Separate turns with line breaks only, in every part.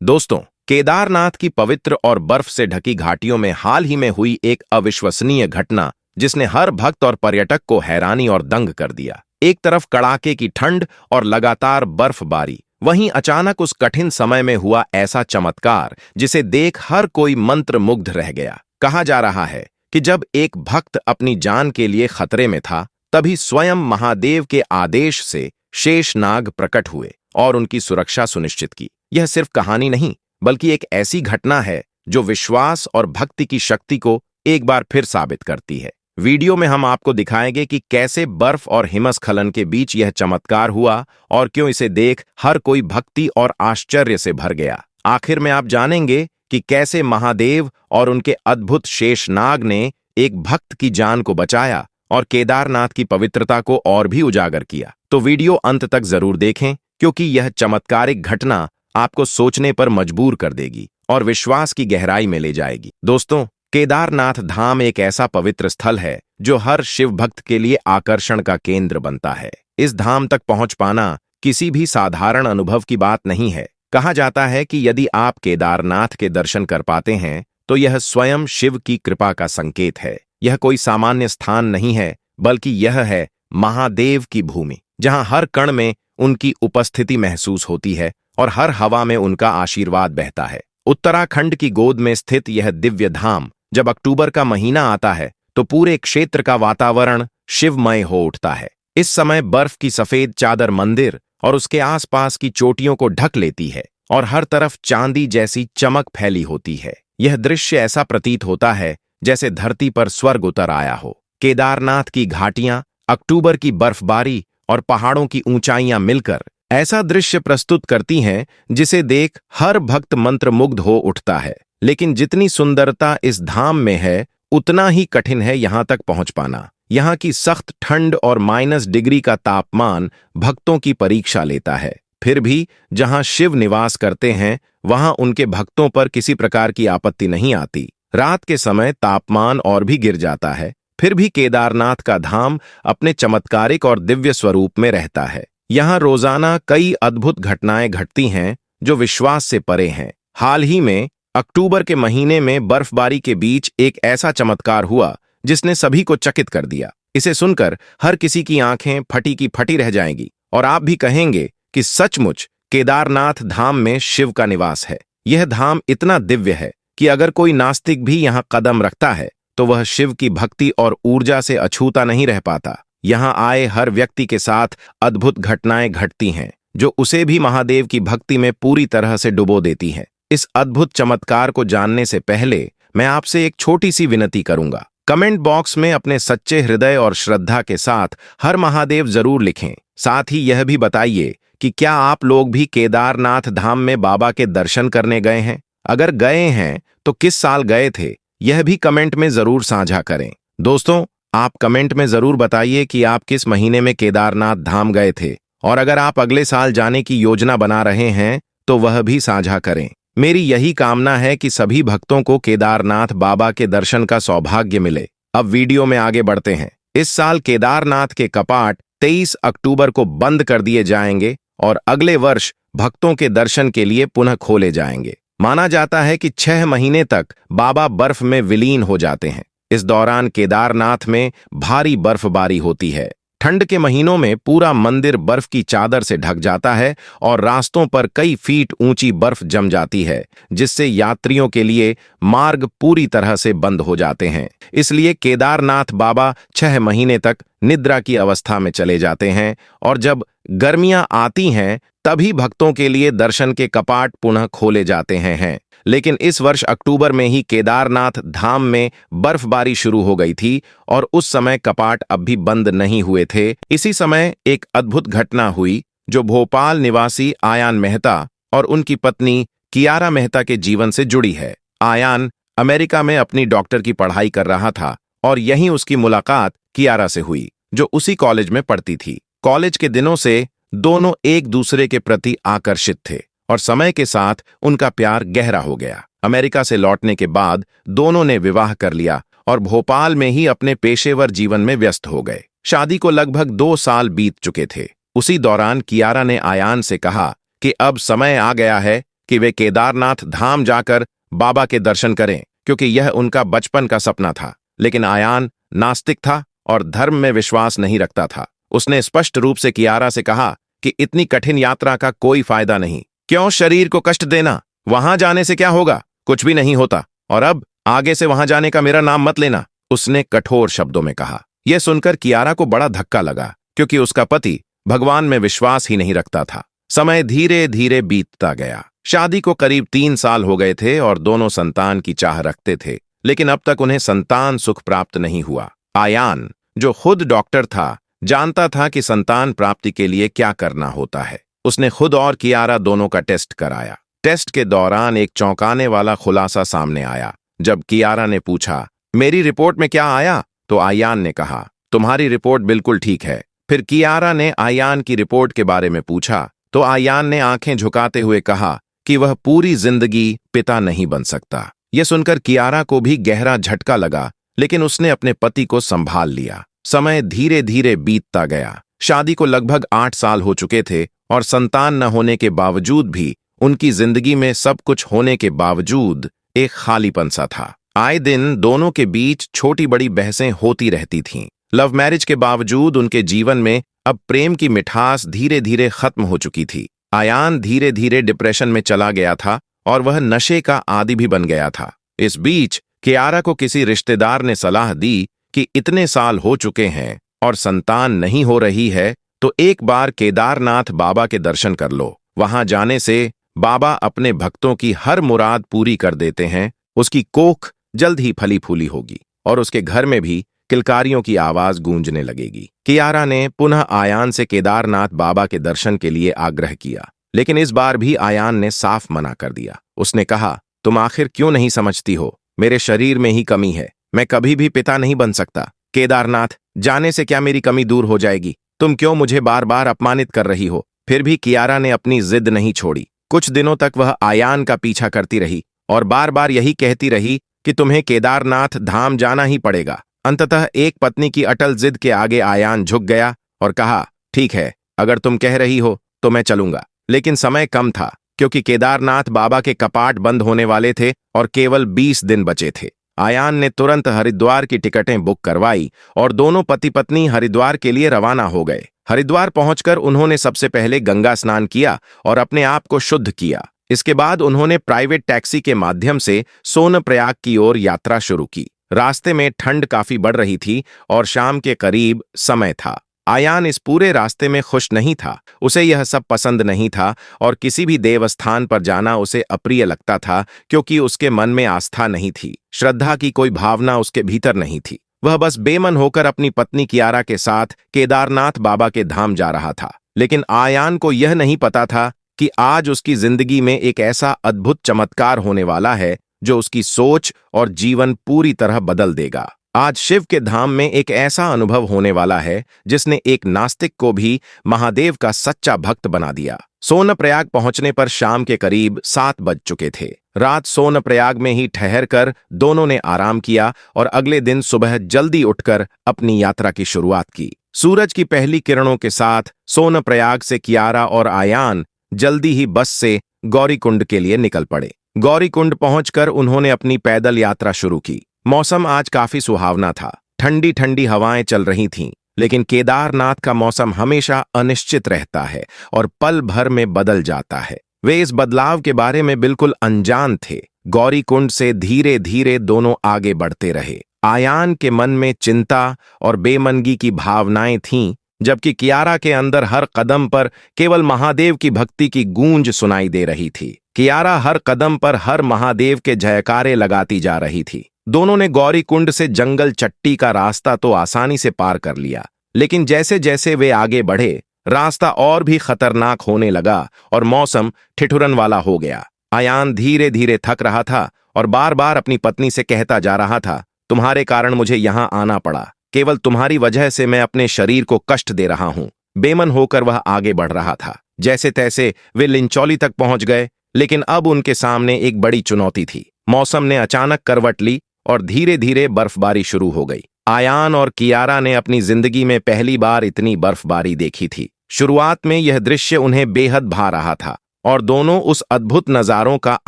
दोस्तों, केदारनाथ की पवित्र और बर्फ से ढकी घाटियों में हाल ही में हुई एक अविश्वसनीय घटना जिसने हर भक्त और पर्यटक को हैरानी और दंग कर दिया। एक तरफ कड़ाके की ठंड और लगातार बर्फबारी, वहीं अचानक उस कठिन समय में हुआ ऐसा चमत्कार जिसे देख हर कोई मंत्रमुग्ध रह गया। कहा जा रहा है कि जब एक भक्त अपनी जान के लिए खतरे में था, तभी स्वयं महादेव के आदेश से शेषनाग प्रकट हुए और उनकी सुरक्षा सुनिश्चित की। यह सिर्फ कहानी नहीं, बल्कि एक ऐसी घटना है जो विश्वास और भक्ति की शक्ति को एक बार फिर साबित करती है। वीडियो में हम आपको दिखाएंगे कि कैसे बर्फ और हिमस्खलन के बीच यह चमत्कार हुआ और क्यों इसे देख हर कोई भक्ति और आश्चर्य से भर गया। आखिर में आप जानेंगे कि कैसे महादेव और उनके अद्भुत शेषनाग ने एक भक्त की जान को बचाया और केदारनाथ की पवित्रता को और भी उजागर किया। तो वीडियो अंत तक जरूर देखें, क्योंकि यह चमत्कारिक घटना आपको सोचने पर मजबूर कर देगी और विश्वास की गहराई में ले जाएगी। दोस्तों, केदारनाथ धाम एक ऐसा पवित्र स्थल है जो हर शिव भक्त के लिए आकर्षण का केंद्र बनता है। इस धाम तक पहुंच पाना किसी भी साधारण अनुभव की बात नहीं है। कहा जाता है कि यदि आप केदारनाथ के दर्शन कर पाते हैं तो यह स्वयं शिव की कृपा का संकेत है। यह कोई सामान्य स्थान नहीं है, बल्कि यह है महादेव की भूमि, जहां हर कण में उनकी उपस्थिति महसूस होती है और हर हवा में उनका आशीर्वाद बहता है। उत्तराखंड की गोद में स्थित यह दिव्य धाम जब अक्टूबर का महीना आता है तो पूरे क्षेत्र का वातावरण शिवमय हो उठता है। इस समय बर्फ की सफेद चादर मंदिर और उसके आसपास की चोटियों को ढक लेती है और हर तरफ चांदी जैसी चमक फैली होती है। यह दृश्य ऐसा प्रतीत होता है जैसे धरती पर स्वर्ग उतर आया हो। केदारनाथ की घाटियां, अक्टूबर की बर्फबारी और पहाड़ों की ऊंचाइयां मिलकर ऐसा दृश्य प्रस्तुत करती हैं जिसे देख हर भक्त मंत्रमुग्ध हो उठता है। लेकिन जितनी सुंदरता इस धाम में है, उतना ही कठिन है यहां तक पहुंच पाना। यहां की सख्त ठंड और -डिग्री का तापमान भक्तों की परीक्षा लेता है। फिर भी जहां शिव निवास करते हैं, वहां उनके भक्तों पर किसी प्रकार की आपत्ति नहीं आती। रात के समय तापमान और भी गिर जाता है, फिर भी केदारनाथ का धाम अपने चमत्कारिक और दिव्य स्वरूप में रहता है। यहाँ रोजाना कई अद्भुत घटनाएं घटती हैं जो विश्वास से परे हैं। हाल ही में अक्टूबर के महीने में बर्फबारी के बीच एक ऐसा चमत्कार हुआ जिसने सभी को चकित कर दिया। इसे सुनकर हर किसी की आंखें फटी की फटी रह जाएंगी और आप भी कहेंगे कि सचमुच केदारनाथ धाम में शिव का निवास है। यह धाम इतना दिव्य है कि अगर कोई नास्तिक भी यहाँ कदम रखता है तो वह शिव की भक्ति और ऊर्जा से अछूता नहीं रह पाता। यहाँ आए हर व्यक्ति के साथ अद्भुत घटनाएं घटती हैं जो उसे भी महादेव की भक्ति में पूरी तरह से डुबो देती हैं। इस अद्भुत चमत्कार को जानने से पहले मैं आपसे एक छोटी सी विनती करूंगा। कमेंट बॉक्स में अपने सच्चे हृदय और श्रद्धा के साथ हर महादेव जरूर लिखें। साथ ही यह भी बताइए कि क्या आप लोग भी केदारनाथ धाम में बाबा के दर्शन करने गए हैं? अगर गए हैं तो किस साल गए थे, यह भी कमेंट में जरूर साझा करें। दोस्तों, आप कमेंट में जरूर बताइए कि आप किस महीने में केदारनाथ धाम गए थे, और अगर आप अगले साल जाने की योजना बना रहे हैं तो वह भी साझा करें। मेरी यही कामना है कि सभी भक्तों को केदारनाथ बाबा के दर्शन का सौभाग्य मिले। अब वीडियो में आगे बढ़ते हैं। इस साल केदारनाथ के कपाट 23 अक्टूबर को बंद कर दिए जाएंगे और अगले वर्ष भक्तों के दर्शन के लिए पुनः खोले जाएंगे। माना जाता है कि 6 महीने तक बाबा बर्फ में विलीन हो जाते हैं। इस दौरान केदारनाथ में भारी बर्फबारी होती है। ठंड के महीनों में पूरा मंदिर बर्फ की चादर से ढक जाता है और रास्तों पर कई फीट ऊंची बर्फ जम जाती है, जिससे यात्रियों के लिए मार्ग पूरी तरह से बंद हो जाते हैं। इसलिए केदारनाथ बाबा 6 महीने तक निद्रा की अवस्था में चले जाते हैं और जब गर्मियां आती हैं तभी भक्तों के लिए दर्शन के कपाट पुनः खोले जाते हैं। लेकिन इस वर्ष अक्टूबर में ही केदारनाथ धाम में बर्फबारी शुरू हो गई थी और उस समय कपाट अब भी बंद नहीं हुए थे। इसी समय एक अद्भुत घटना हुई जो भोपाल निवासी आयान मेहता और उनकी पत्नी कियारा मेहता के जीवन से जुड़ी है। आयान अमेरिका में अपनी डॉक्टर की पढ़ाई कर रहा था और यहीं उसकी मुलाकात कियारा से हुई, जो उसी कॉलेज में पढ़ती थी। कॉलेज के दिनों से दोनों एक दूसरे के प्रति आकर्षित थे और समय के साथ उनका प्यार गहरा हो गया। अमेरिका से लौटने के बाद दोनों ने विवाह कर लिया और भोपाल में ही अपने पेशेवर जीवन में व्यस्त हो गए। शादी को लगभग 2 साल बीत चुके थे। उसी दौरान कियारा ने आयान से कहा कि अब समय आ गया है कि वे केदारनाथ धाम जाकर बाबा के दर्शन करें, क्योंकि यह उनका बचपन का सपना था। लेकिन आयान नास्तिक था और धर्म में विश्वास नहीं रखता था। उसने स्पष्ट रूप से कियारा से कहा कि इतनी कठिन यात्रा का कोई फायदा नहीं। क्यों शरीर को कष्ट देना? वहां जाने से क्या होगा? कुछ भी नहीं होता। और अब आगे से वहां जाने का मेरा नाम मत लेना, उसने कठोर शब्दों में कहा। यह सुनकर कियारा को बड़ा धक्का लगा, क्योंकि उसका पति भगवान में विश्वास ही नहीं रखता था। समय धीरे धीरे बीतता गया। शादी को करीब 3 साल हो गए थे और दोनों संतान की चाह रखते थे, लेकिन अब तक उन्हें संतान सुख प्राप्त नहीं हुआ। आयान, जो खुद डॉक्टर था, जानता था कि संतान प्राप्ति के लिए क्या करना होता है। उसने खुद और कियारा दोनों का टेस्ट कराया। टेस्ट के दौरान एक चौंकाने वाला खुलासा सामने आया। जब कियारा ने पूछा, मेरी रिपोर्ट में क्या आया? तो आयान ने कहा, तुम्हारी रिपोर्ट बिल्कुल ठीक है। फिर कियारा ने आयान की रिपोर्ट के बारे में पूछा तो आयान ने आंखें झुकाते हुए कहा कि वह पूरी जिंदगी पिता नहीं बन सकता। यह सुनकर कियारा को भी गहरा झटका लगा, लेकिन उसने अपने पति को संभाल लिया। समय धीरे धीरे बीतता गया। शादी को लगभग 8 साल हो चुके थे और संतान न होने के बावजूद भी उनकी जिंदगी में सब कुछ होने के बावजूद एक खालीपन सा था। आए दिन दोनों के बीच छोटी बड़ी बहसें होती रहती थीं। लव मैरिज के बावजूद उनके जीवन में अब प्रेम की मिठास धीरे धीरे खत्म हो चुकी थी। आयान धीरे धीरे डिप्रेशन में चला गया था और वह नशे का आदी भी बन गया था। इस बीच कियारा को किसी रिश्तेदार ने सलाह दी कि इतने साल हो चुके हैं और संतान नहीं हो रही है, तो एक बार केदारनाथ बाबा के दर्शन कर लो। वहां जाने से बाबा अपने भक्तों की हर मुराद पूरी कर देते हैं। उसकी कोख जल्द ही फली फूली होगी और उसके घर में भी किलकारियों की आवाज गूंजने लगेगी। कियारा ने पुनः आयान से केदारनाथ बाबा के दर्शन के लिए आग्रह किया, लेकिन इस बार भी आयान ने साफ मना कर दिया। उसने कहा, तुम आखिर क्यों नहीं समझती हो? मेरे शरीर में ही कमी है। मैं कभी भी पिता नहीं बन सकता। केदारनाथ जाने से क्या मेरी कमी दूर हो जाएगी? तुम क्यों मुझे बार बार अपमानित कर रही हो? फिर भी कियारा ने अपनी जिद नहीं छोड़ी। कुछ दिनों तक वह आयान का पीछा करती रही और बार बार यही कहती रही कि तुम्हें केदारनाथ धाम जाना ही पड़ेगा। अंततः एक पत्नी की अटल जिद के आगे आयान झुक गया और कहा, ठीक है, अगर तुम कह रही हो तो मैं चलूंगा। लेकिन समय कम था, क्योंकि केदारनाथ बाबा के कपाट बंद होने वाले थे और केवल 20 दिन बचे थे। आयान ने तुरंत हरिद्वार की टिकटें बुक करवाई और दोनों पति पत्नी हरिद्वार के लिए रवाना हो गए। हरिद्वार पहुंचकर उन्होंने सबसे पहले गंगा स्नान किया और अपने आप को शुद्ध किया। इसके बाद उन्होंने प्राइवेट टैक्सी के माध्यम से सोनप्रयाग की ओर यात्रा शुरू की। रास्ते में ठंड काफी बढ़ रही थी और शाम के करीब समय था। आयान इस पूरे रास्ते में खुश नहीं था। उसे यह सब पसंद नहीं था और किसी भी देवस्थान पर जाना उसे अप्रिय लगता था, क्योंकि उसके मन में आस्था नहीं थी। श्रद्धा की कोई भावना उसके भीतर नहीं थी। वह बस बेमन होकर अपनी पत्नी कियारा के साथ केदारनाथ बाबा के धाम जा रहा था। लेकिन आयान को यह नहीं पता था कि आज उसकी जिंदगी में एक ऐसा अद्भुत चमत्कार होने वाला है जो उसकी सोच और जीवन पूरी तरह बदल देगा। आज शिव के धाम में एक ऐसा अनुभव होने वाला है जिसने एक नास्तिक को भी महादेव का सच्चा भक्त बना दिया। सोनप्रयाग पहुंचने पर शाम के करीब 7 बज चुके थे। रात सोनप्रयाग में ही ठहरकर दोनों ने आराम किया और अगले दिन सुबह जल्दी उठकर अपनी यात्रा की शुरुआत की। सूरज की पहली किरणों के साथ सोनप्रयाग से कियारा और आयान जल्दी ही बस से गौरीकुंड के लिए निकल पड़े। गौरीकुंड पहुंचकर उन्होंने अपनी पैदल यात्रा शुरू की। मौसम आज काफी सुहावना था। ठंडी ठंडी हवाएं चल रही थीं, लेकिन केदारनाथ का मौसम हमेशा अनिश्चित रहता है और पल भर में बदल जाता है। वे इस बदलाव के बारे में बिल्कुल अनजान थे। गौरीकुंड से धीरे धीरे दोनों आगे बढ़ते रहे। आयान के मन में चिंता और बेमनगी की भावनाएं थीं, जबकि कियारा के अंदर हर कदम पर केवल महादेव की भक्ति की गूंज सुनाई दे रही थी। कियारा हर कदम पर हर महादेव के जयकारे लगाती जा रही थी। दोनों ने गौरीकुंड से जंगल चट्टी का रास्ता तो आसानी से पार कर लिया, लेकिन जैसे जैसे वे आगे बढ़े, रास्ता और भी खतरनाक होने लगा और मौसम ठिठुरन वाला हो गया। आयान धीरे धीरे थक रहा था और बार बार अपनी पत्नी से कहता जा रहा था, तुम्हारे कारण मुझे यहां आना पड़ा। केवल तुम्हारी वजह से मैं अपने शरीर को कष्ट दे रहा हूं। बेमन होकर वह आगे बढ़ रहा था। जैसे तैसे वे लिंचौली तक पहुंच गए, लेकिन अब उनके सामने एक बड़ी चुनौती थी। मौसम ने अचानक करवट ली और धीरे धीरे बर्फबारी शुरू हो गई। आयान और कियारा ने अपनी जिंदगी में पहली बार इतनी बर्फबारी देखी थी। शुरुआत में यह दृश्य उन्हें बेहद भा रहा था और दोनों उस अद्भुत नज़ारों का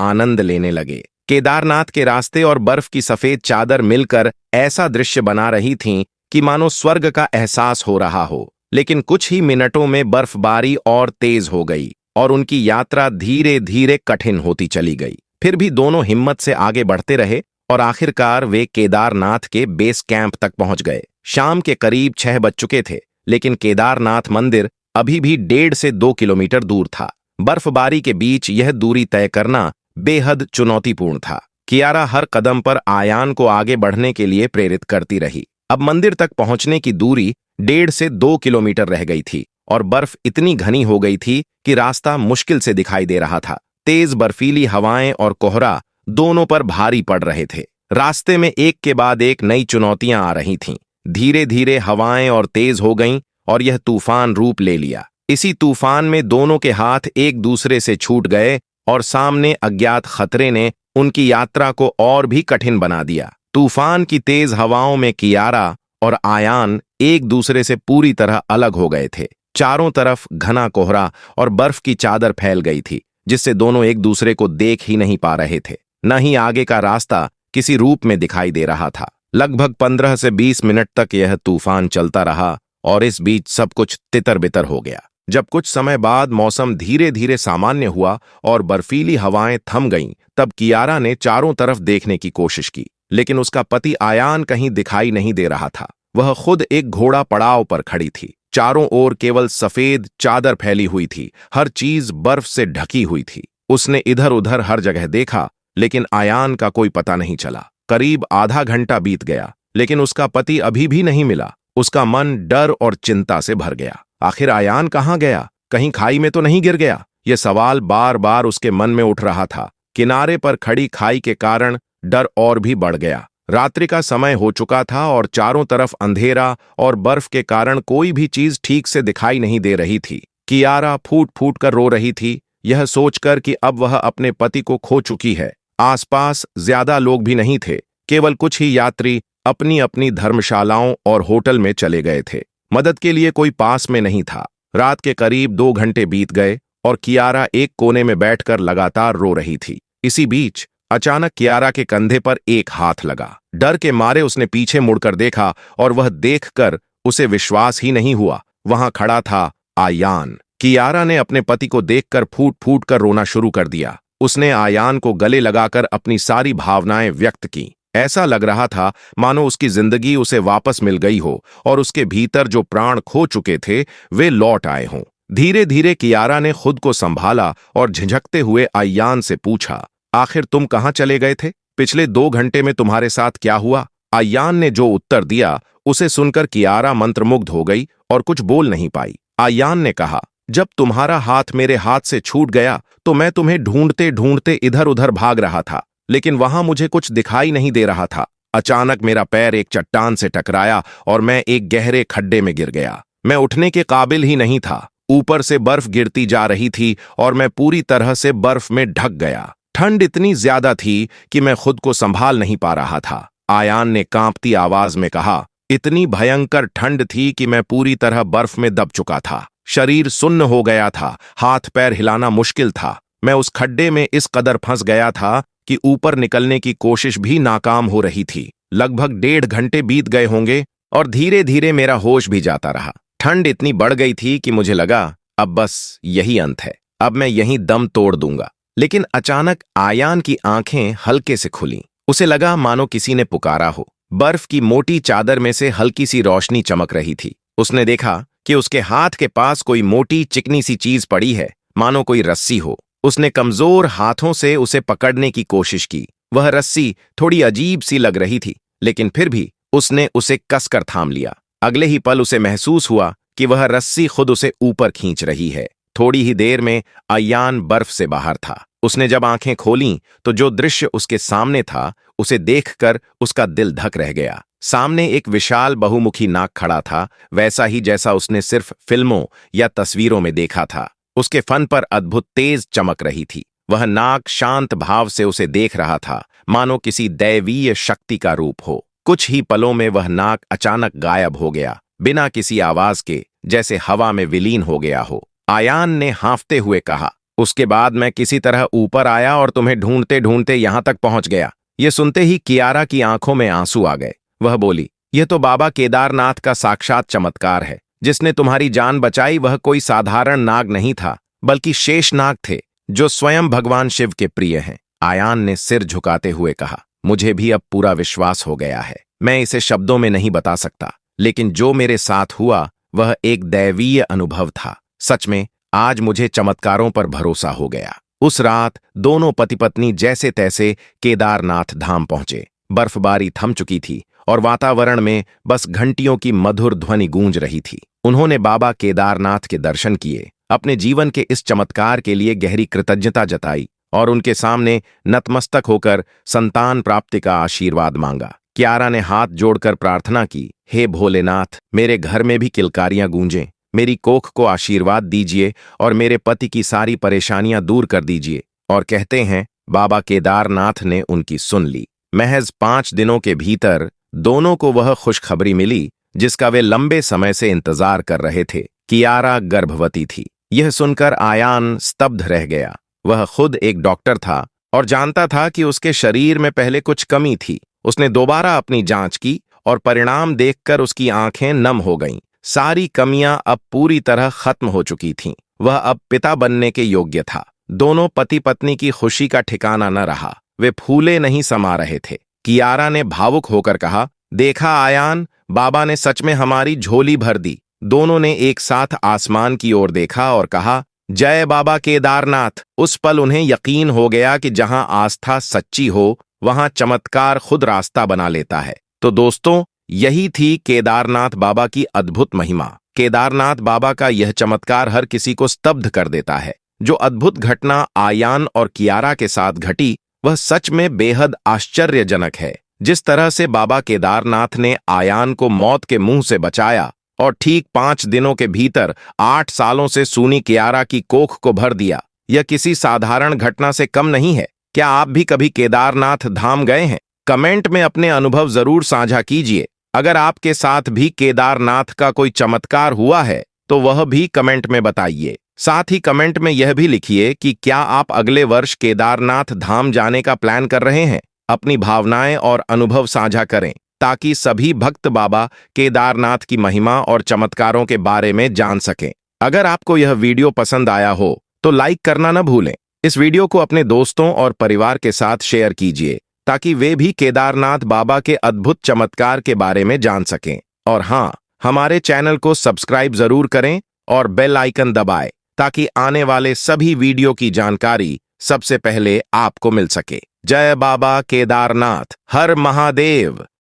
आनंद लेने लगे। केदारनाथ के रास्ते और बर्फ की सफेद चादर मिलकर ऐसा दृश्य बना रही थीं कि मानो स्वर्ग का एहसास हो रहा हो। लेकिन कुछ ही मिनटों में बर्फबारी और तेज हो गई और उनकी यात्रा धीरे धीरे कठिन होती चली गई। फिर भी दोनों हिम्मत से आगे बढ़ते रहे और आखिरकार वे केदारनाथ के बेस कैंप तक पहुंच गए। शाम के करीब 6 बज चुके थे, लेकिन केदारनाथ मंदिर अभी भी 1.5 से 2 किलोमीटर दूर था। बर्फबारी के बीच यह दूरी तय करना बेहद चुनौतीपूर्ण था। कियारा हर कदम पर आयान को आगे बढ़ने के लिए प्रेरित करती रही। अब मंदिर तक पहुंचने की दूरी 1.5 से 2 किलोमीटर रह गई थी और बर्फ इतनी घनी हो गई थी कि रास्ता मुश्किल से दिखाई दे रहा था। तेज बर्फीली हवाएं और कोहरा दोनों पर भारी पड़ रहे थे। रास्ते में एक के बाद एक नई चुनौतियां आ रही थीं। धीरे धीरे हवाएं और तेज हो गईं और यह तूफान रूप ले लिया। इसी तूफान में दोनों के हाथ एक दूसरे से छूट गए और सामने अज्ञात खतरे ने उनकी यात्रा को और भी कठिन बना दिया। तूफान की तेज हवाओं में कियारा और आयान एक दूसरे से पूरी तरह अलग हो गए थे। चारों तरफ घना कोहरा और बर्फ की चादर फैल गई थी, जिससे दोनों एक दूसरे को देख ही नहीं पा रहे थे। न ही आगे का रास्ता किसी रूप में दिखाई दे रहा था। लगभग 15 से 20 मिनट तक यह तूफान चलता रहा और इस बीच सब कुछ तितर बितर हो गया। जब कुछ समय बाद मौसम धीरे धीरे सामान्य हुआ और बर्फीली हवाएं थम गईं, तब कियारा ने चारों तरफ देखने की कोशिश की, लेकिन उसका पति आयान कहीं दिखाई नहीं दे रहा था। वह खुद एक घोड़ा पड़ाव पर खड़ी थी। चारों ओर केवल सफेद चादर फैली हुई थी, हर चीज बर्फ से ढकी हुई थी। उसने इधर उधर हर जगह देखा, लेकिन आयान का कोई पता नहीं चला। करीब आधा घंटा बीत गया, लेकिन उसका पति अभी भी नहीं मिला। उसका मन डर और चिंता से भर गया। आखिर आयान कहाँ गया? कहीं खाई में तो नहीं गिर गया? यह सवाल बार बार उसके मन में उठ रहा था। किनारे पर खड़ी खाई के कारण डर और भी बढ़ गया। रात्रि का समय हो चुका था और चारों तरफ अंधेरा और बर्फ के कारण कोई भी चीज ठीक से दिखाई नहीं दे रही थी। कियारा फूट फूट कर रो रही थी, यह सोचकर कि अब वह अपने पति को खो चुकी है। आसपास ज्यादा लोग भी नहीं थे, केवल कुछ ही यात्री अपनी अपनी धर्मशालाओं और होटल में चले गए थे। मदद के लिए कोई पास में नहीं था। रात के करीब 2 घंटे बीत गए और कियारा एक कोने में बैठकर लगातार रो रही थी। इसी बीच अचानक कियारा के कंधे पर एक हाथ लगा। डर के मारे उसने पीछे मुड़कर देखा और वह देखकर उसे विश्वास ही नहीं हुआ। वहां खड़ा था आयान। कियारा ने अपने पति को देखकर फूट फूट कर रोना शुरू कर दिया। उसने आयान को गले लगाकर अपनी सारी भावनाएं व्यक्त की। ऐसा लग रहा था मानो उसकी जिंदगी उसे वापस मिल गई हो और उसके भीतर जो प्राण खो चुके थे वे लौट आए हों। धीरे धीरे कियारा ने खुद को संभाला और झिझकते हुए आयान से पूछा, आखिर तुम कहाँ चले गए थे? पिछले 2 घंटे में तुम्हारे साथ क्या हुआ? आयान ने जो उत्तर दिया उसे सुनकर कियारा मंत्रमुग्ध हो गई और कुछ बोल नहीं पाई। आयान ने कहा, जब तुम्हारा हाथ मेरे हाथ से छूट गया तो मैं तुम्हें ढूंढते ढूंढते इधर उधर भाग रहा था, लेकिन वहां मुझे कुछ दिखाई नहीं दे रहा था। अचानक मेरा पैर एक चट्टान से टकराया और मैं एक गहरे खड्डे में गिर गया। मैं उठने के काबिल ही नहीं था। ऊपर से बर्फ गिरती जा रही थी और मैं पूरी तरह से बर्फ में ढक गया। ठंड इतनी ज्यादा थी कि मैं खुद को संभाल नहीं पा रहा था। आयान ने कांपती आवाज में कहा, इतनी भयंकर ठंड थी कि मैं पूरी तरह बर्फ में दब चुका था। शरीर सुन्न हो गया था, हाथ पैर हिलाना मुश्किल था। मैं उस खड्डे में इस कदर फंस गया था कि ऊपर निकलने की कोशिश भी नाकाम हो रही थी। लगभग 1.5 घंटे बीत गए होंगे और धीरे धीरे मेरा होश भी जाता रहा। ठंड इतनी बढ़ गई थी कि मुझे लगा अब बस यही अंत है, अब मैं यहीं दम तोड़ दूंगा। लेकिन अचानक आयान की आंखें हल्के से खुलीं। उसे लगा मानो किसी ने पुकारा हो। बर्फ की मोटी चादर में से हल्की सी रोशनी चमक रही थी। उसने देखा कि उसके हाथ के पास कोई मोटी चिकनी सी चीज पड़ी है, मानो कोई रस्सी हो। उसने कमजोर हाथों से उसे पकड़ने की कोशिश की। वह रस्सी थोड़ी अजीब सी लग रही थी, लेकिन फिर भी उसने उसे कसकर थाम लिया। अगले ही पल उसे महसूस हुआ कि वह रस्सी खुद उसे ऊपर खींच रही है। थोड़ी ही देर में आयान बर्फ से बाहर था। उसने जब आंखें खोलीं तो जो दृश्य उसके सामने था उसे देखकर उसका दिल धक रह गया। सामने एक विशाल बहुमुखी नाग खड़ा था, वैसा ही जैसा उसने सिर्फ फिल्मों या तस्वीरों में देखा था। उसके फन पर अद्भुत तेज चमक रही थी। वह नाग शांत भाव से उसे देख रहा था, मानो किसी दैवीय शक्ति का रूप हो। कुछ ही पलों में वह नाग अचानक गायब हो गया, बिना किसी आवाज के, जैसे हवा में विलीन हो गया हो। आयान ने हांफते हुए कहा, उसके बाद मैं किसी तरह ऊपर आया और तुम्हें ढूंढते ढूंढते यहां तक पहुंच गया। ये सुनते ही कियारा की आंखों में आंसू आ गए। वह बोली, यह तो बाबा केदारनाथ का साक्षात चमत्कार है। जिसने तुम्हारी जान बचाई वह कोई साधारण नाग नहीं था, बल्कि शेष नाग थे, जो स्वयं भगवान शिव के प्रिय हैं। आयान ने सिर झुकाते हुए कहा, मुझे भी अब पूरा विश्वास हो गया है। मैं इसे शब्दों में नहीं बता सकता, लेकिन जो मेरे साथ हुआ वह एक दैवीय अनुभव था। सच में आज मुझे चमत्कारों पर भरोसा हो गया। उस रात दोनों पति पत्नी जैसे तैसे केदारनाथ धाम पहुंचे। बर्फबारी थम चुकी थी और वातावरण में बस घंटियों की मधुर ध्वनि गूंज रही थी। उन्होंने बाबा केदारनाथ के दर्शन किए, अपने जीवन के इस चमत्कार के लिए गहरी कृतज्ञता जताई और उनके सामने नतमस्तक होकर संतान प्राप्ति का आशीर्वाद मांगा। कियारा ने हाथ जोड़कर प्रार्थना की, हे भोलेनाथ, मेरे घर में भी किलकारियां गूंजें, मेरी कोख को आशीर्वाद दीजिए और मेरे पति की सारी परेशानियां दूर कर दीजिए। और कहते हैं बाबा केदारनाथ ने उनकी सुन ली। महज 5 दिनों के भीतर दोनों को वह खुशखबरी मिली जिसका वे लंबे समय से इंतजार कर रहे थे। कियारा गर्भवती थी। यह सुनकर आयान स्तब्ध रह गया। वह खुद एक डॉक्टर था और जानता था कि उसके शरीर में पहले कुछ कमी थी। उसने दोबारा अपनी जांच की और परिणाम देखकर उसकी आंखें नम हो गईं। सारी कमियां अब पूरी तरह खत्म हो चुकी थीं। वह अब पिता बनने के योग्य था। दोनों पति पत्नी की खुशी का ठिकाना न रहा। वे फूले नहीं समा रहे थे। कियारा ने भावुक होकर कहा, देखा आयान, बाबा ने सच में हमारी झोली भर दी। दोनों ने एक साथ आसमान की ओर देखा और कहा, जय बाबा केदारनाथ। उस पल उन्हें यकीन हो गया कि जहां आस्था सच्ची हो वहां चमत्कार खुद रास्ता बना लेता है। तो दोस्तों, यही थी केदारनाथ बाबा की अद्भुत महिमा। केदारनाथ बाबा का यह चमत्कार हर किसी को स्तब्ध कर देता है। जो अद्भुत घटना आयान और कियारा के साथ घटी वह सच में बेहद आश्चर्यजनक है। जिस तरह से बाबा केदारनाथ ने आयान को मौत के मुंह से बचाया और ठीक 5 दिनों के भीतर 8 सालों से सूनी कियारा की कोख को भर दिया, यह किसी साधारण घटना से कम नहीं है। क्या आप भी कभी केदारनाथ धाम गए हैं? कमेंट में अपने अनुभव जरूर साझा कीजिए। अगर आपके साथ भी केदारनाथ का कोई चमत्कार हुआ है तो वह भी कमेंट में बताइए। साथ ही कमेंट में यह भी लिखिए कि क्या आप अगले वर्ष केदारनाथ धाम जाने का प्लान कर रहे हैं। अपनी भावनाएं और अनुभव साझा करें ताकि सभी भक्त बाबा केदारनाथ की महिमा और चमत्कारों के बारे में जान सकें। अगर आपको यह वीडियो पसंद आया हो तो लाइक करना न भूलें। इस वीडियो को अपने दोस्तों और परिवार के साथ शेयर कीजिए ताकि वे भी केदारनाथ बाबा के अद्भुत चमत्कार के बारे में जान सकें। और हाँ, हमारे चैनल को सब्सक्राइब जरूर करें और बेल आइकन दबाएं ताकि आने वाले सभी वीडियो की जानकारी सबसे पहले आपको मिल सके। जय बाबा केदारनाथ, हर महादेव।